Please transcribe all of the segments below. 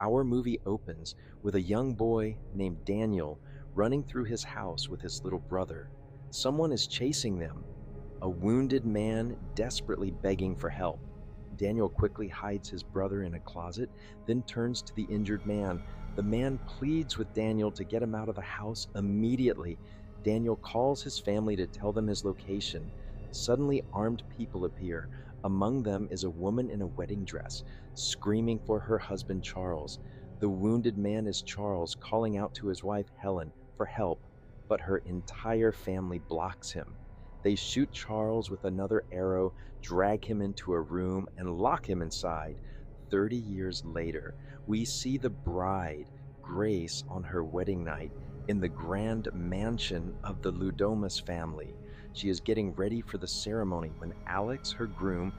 Our movie opens with a young boy named Daniel running through his house with his little brother. Someone is chasing them, a wounded man desperately begging for help. Daniel quickly hides his brother in a closet, then turns to the injured man. The man pleads with Daniel to get him out of the house immediately. Daniel calls his family to tell them his location. Suddenly, armed people appear. Among them is a woman in a wedding dress, screaming for her husband Charles. The wounded man is Charles, calling out to his wife Helen for help, but her entire family blocks him. They shoot Charles with another arrow, drag him into a room, and lock him inside. 30 years later, we see the bride, Grace, on her wedding night in the grand mansion of the Ludomas family. She is getting ready for the ceremony when Alex, her groom,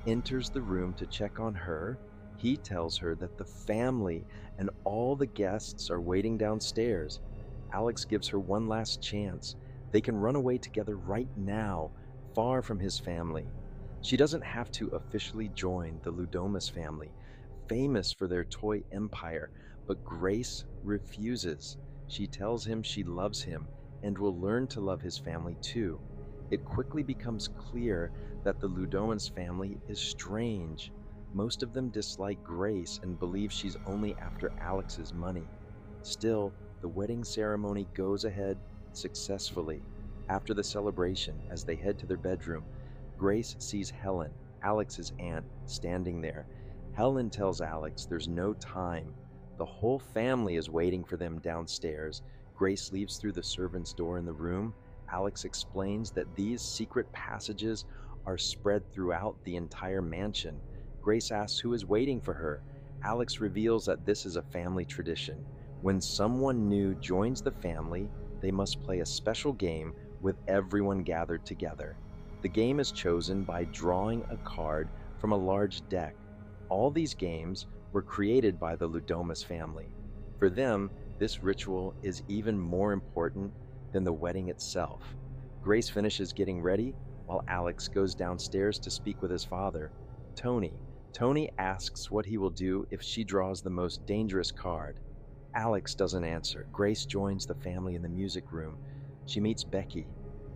enters the room to check on her. He tells her that the family and all the guests are waiting downstairs. Alex gives her one last chance. They can run away together right now, far from his family. She doesn't have to officially join the Ludomas family, famous for their toy empire, but Grace refuses. She tells him she loves him and will learn to love his family too. It quickly becomes clear that the Ludomas family is strange. Most of them dislike Grace and believe she's only after Alex's money. Still, the wedding ceremony goes ahead successfully. After the celebration, as they head to their bedroom, Grace sees Helen, Alex's aunt, standing there. Helen tells Alex there's no time. The whole family is waiting for them downstairs. Grace leaves through the servant's door in the room. Alex explains that these secret passages are spread throughout the entire mansion. Grace asks who is waiting for her. Alex reveals that this is a family tradition. When someone new joins the family, they must play a special game with everyone gathered together. The game is chosen by drawing a card from a large deck. All these games were created by the Ludomas family. For them, this ritual is even more important than the wedding itself. Grace finishes getting ready while Alex goes downstairs to speak with his father, Tony. Tony asks what he will do if she draws the most dangerous card. Alex doesn't answer. Grace joins the family in the music room. She meets Becky,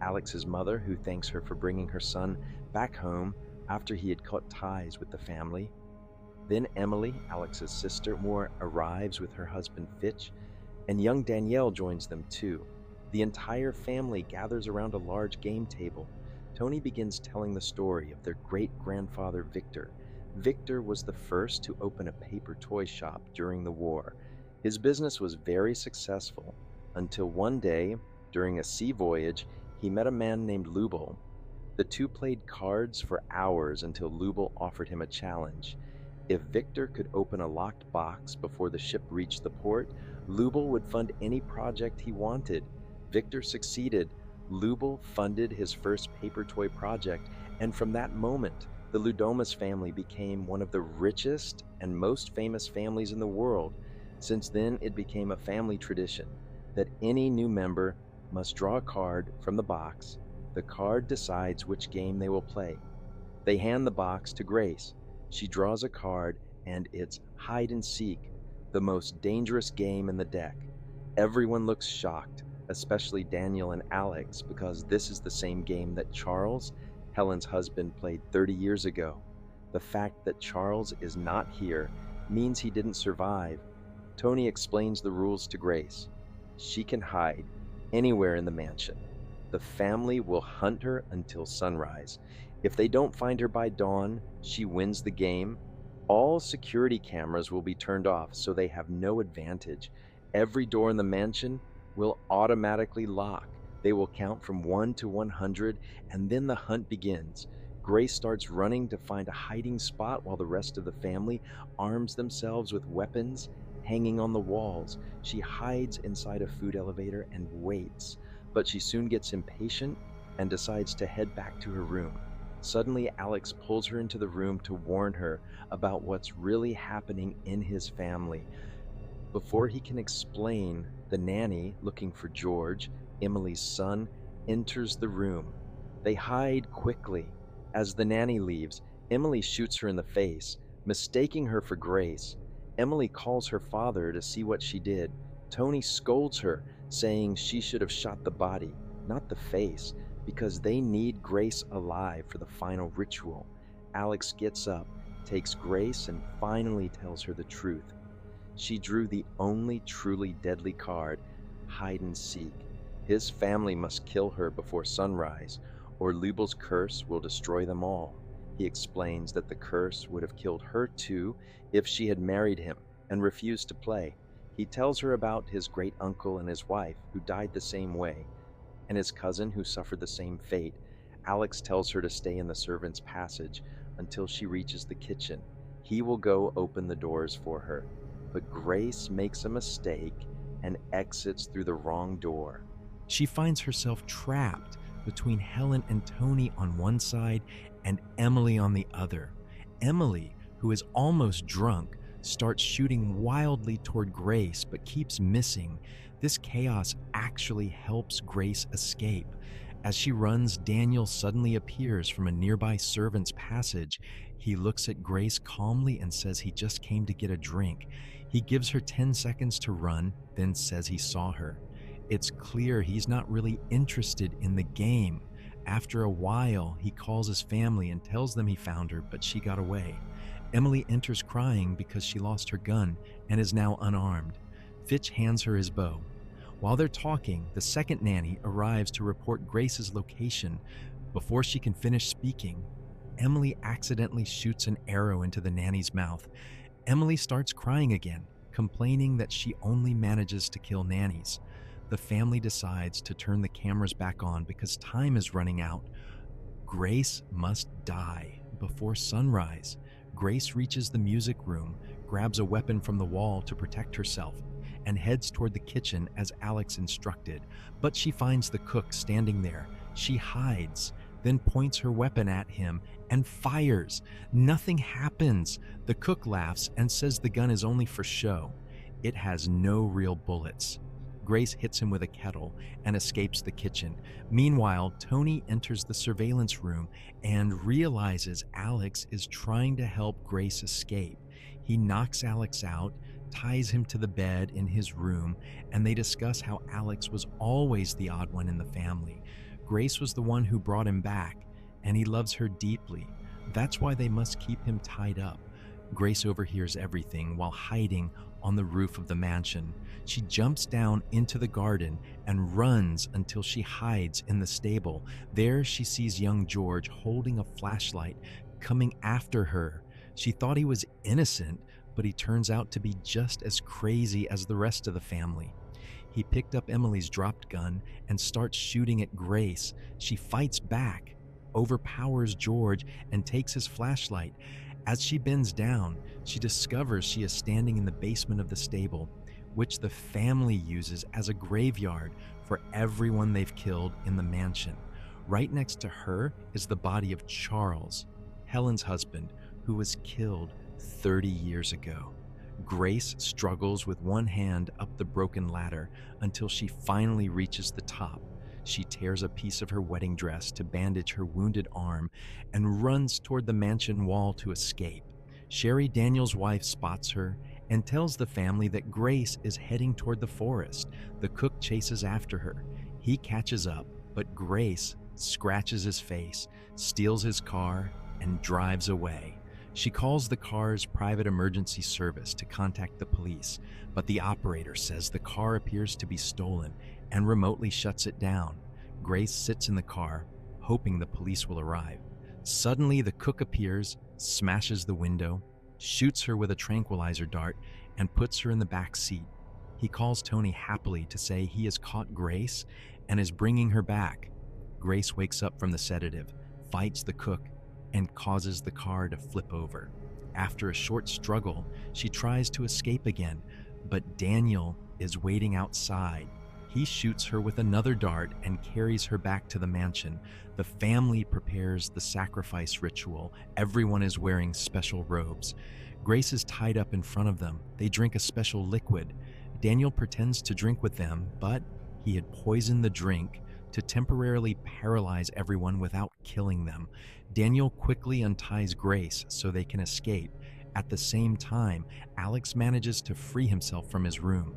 Alex's mother, who thanks her for bringing her son back home after he had cut ties with the family. Then Emily, Alex's sister, arrives with her husband Fitch, and young Danielle joins them too. The entire family gathers around a large game table. Tony begins telling the story of their great-grandfather Victor. Victor was the first to open a paper toy shop during the war. His business was very successful until one day, during a sea voyage, he met a man named Leubel. The two played cards for hours until Leubel offered him a challenge. If Victor could open a locked box before the ship reached the port, Leubel would fund any project he wanted. Victor succeeded. Leubel funded his first paper toy project, and from that moment, the Ludomas family became one of the richest and most famous families in the world. Since then, it became a family tradition that any new member must draw a card from the box. The card decides which game they will play. They hand the box to Grace. She draws a card, and it's hide and seek, the most dangerous game in the deck. Everyone looks shocked, especially Daniel and Alex, because this is the same game that Charles, Helen's husband, played 30 years ago. The fact that Charles is not here means he didn't survive. Tony explains the rules to Grace. She can hide anywhere in the mansion. The family will hunt her until sunrise. If they don't find her by dawn, she wins the game. All security cameras will be turned off, so they have no advantage. Every door in the mansion will automatically lock. They will count from 1 to 100, and then the hunt begins. Grace starts running to find a hiding spot while the rest of the family arms themselves with weapons hanging on the walls. She hides inside a food elevator and waits, but she soon gets impatient and decides to head back to her room. Suddenly, Alex pulls her into the room to warn her about what's really happening in his family. Before he can explain, the nanny, looking for George, Emily's son, enters the room. They hide quickly. As the nanny leaves, Emily shoots her in the face, mistaking her for Grace. Emily calls her father to see what she did. Tony scolds her, saying she should have shot the body, not the face, because they need Grace alive for the final ritual. Alex gets up, takes Grace, and finally tells her the truth. She drew the only truly deadly card, hide and seek. His family must kill her before sunrise, or Leubel's curse will destroy them all. He explains that the curse would have killed her too if she had married him and refused to play. He tells her about his great uncle and his wife, who died the same way, and his cousin, who suffered the same fate. Alex tells her to stay in the servants' passage until she reaches the kitchen. He will go open the doors for her. But Grace makes a mistake and exits through the wrong door. She finds herself trapped between Helen and Tony on one side and Emily on the other. Emily, who is almost drunk, starts shooting wildly toward Grace but keeps missing. This chaos actually helps Grace escape. As she runs, Daniel suddenly appears from a nearby servant's passage. He looks at Grace calmly and says he just came to get a drink. He gives her 10 seconds to run, then says he saw her. It's clear he's not really interested in the game. After a while, he calls his family and tells them he found her, but she got away. Emily enters crying because she lost her gun and is now unarmed. Fitch hands her his bow. While they're talking, the second nanny arrives to report Grace's location. Before she can finish speaking, Emily accidentally shoots an arrow into the nanny's mouth. Emily starts crying again, complaining that she only manages to kill nannies. The family decides to turn the cameras back on because time is running out. Grace must die before sunrise. Grace reaches the music room, grabs a weapon from the wall to protect herself, and heads toward the kitchen as Alex instructed. But she finds the cook standing there. She hides, then points her weapon at him and fires. Nothing happens. The cook laughs and says the gun is only for show. It has no real bullets. Grace hits him with a kettle and escapes the kitchen. Meanwhile, Tony enters the surveillance room and realizes Alex is trying to help Grace escape. He knocks Alex out, ties him to the bed in his room, and they discuss how Alex was always the odd one in the family. Grace was the one who brought him back, and he loves her deeply. That's why they must keep him tied up. Grace overhears everything while hiding on the roof of the mansion. She jumps down into the garden and runs until she hides in the stable. There she sees young George holding a flashlight coming after her. She thought he was innocent, but he turns out to be just as crazy as the rest of the family. He picked up Emily's dropped gun and starts shooting at Grace. She fights back, overpowers George, and takes his flashlight. As she bends down, she discovers she is standing in the basement of the stable, which the family uses as a graveyard for everyone they've killed in the mansion. Right next to her is the body of Charles, Helen's husband, who was killed 30 years ago. Grace struggles with one hand up the broken ladder until she finally reaches the top. She tears a piece of her wedding dress to bandage her wounded arm and runs toward the mansion wall to escape. Sherry, Daniel's wife, spots her and tells the family that Grace is heading toward the forest. The cook chases after her. He catches up, but Grace scratches his face, steals his car, and drives away. She calls the car's private emergency service to contact the police, but the operator says the car appears to be stolen and remotely shuts it down. Grace sits in the car, hoping the police will arrive. Suddenly, the cook appears, smashes the window, shoots her with a tranquilizer dart, and puts her in the back seat. He calls Tony happily to say he has caught Grace and is bringing her back. Grace wakes up from the sedative, fights the cook, and causes the car to flip over. After a short struggle, she tries to escape again, but Daniel is waiting outside. He shoots her with another dart and carries her back to the mansion. The family prepares the sacrifice ritual. Everyone is wearing special robes. Grace is tied up in front of them. They drink a special liquid. Daniel pretends to drink with them, but he had poisoned the drink to temporarily paralyze everyone without killing them. Daniel quickly unties Grace so they can escape. At the same time, Alex manages to free himself from his room.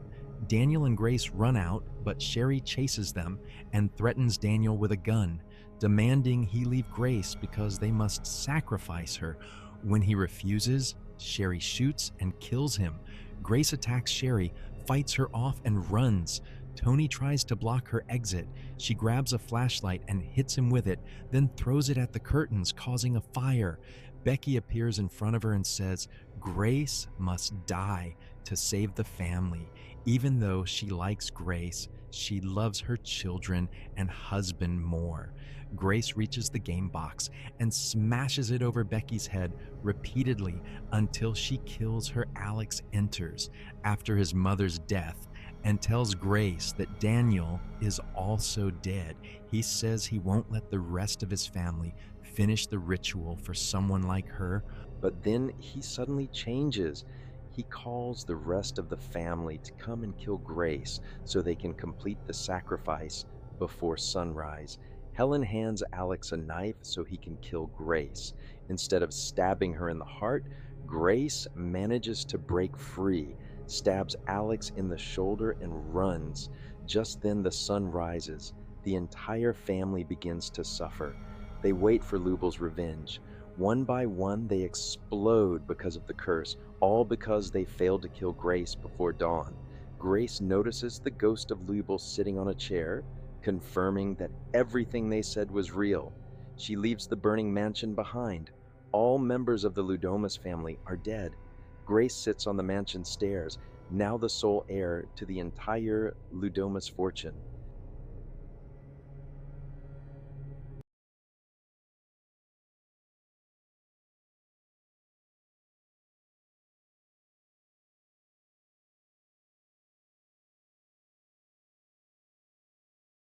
Daniel and Grace run out, but Sherry chases them and threatens Daniel with a gun, demanding he leave Grace because they must sacrifice her. When he refuses, Sherry shoots and kills him. Grace attacks Sherry, fights her off, and runs. Tony tries to block her exit. She grabs a flashlight and hits him with it, then throws it at the curtains, causing a fire. Becky appears in front of her and says, Grace must die to save the family. Even though she likes Grace, she loves her children and husband more. Grace reaches the game box and smashes it over Becky's head repeatedly until she kills her. Alex enters after his mother's death and tells Grace that Daniel is also dead. He says he won't let the rest of his family finish the ritual for someone like her. But then he suddenly changes. He calls the rest of the family to come and kill Grace so they can complete the sacrifice before sunrise. Helen hands Alex a knife so he can kill Grace. Instead of stabbing her in the heart, Grace manages to break free, stabs Alex in the shoulder, and runs. Just then the sun rises. The entire family begins to suffer. They wait for Leubel's revenge. One by one, they explode because of the curse, all because they failed to kill Grace before dawn. Grace notices the ghost of Leubel sitting on a chair, confirming that everything they said was real. She leaves the burning mansion behind. All members of the Ludomas family are dead. Grace sits on the mansion stairs, now the sole heir to the entire Ludomas fortune.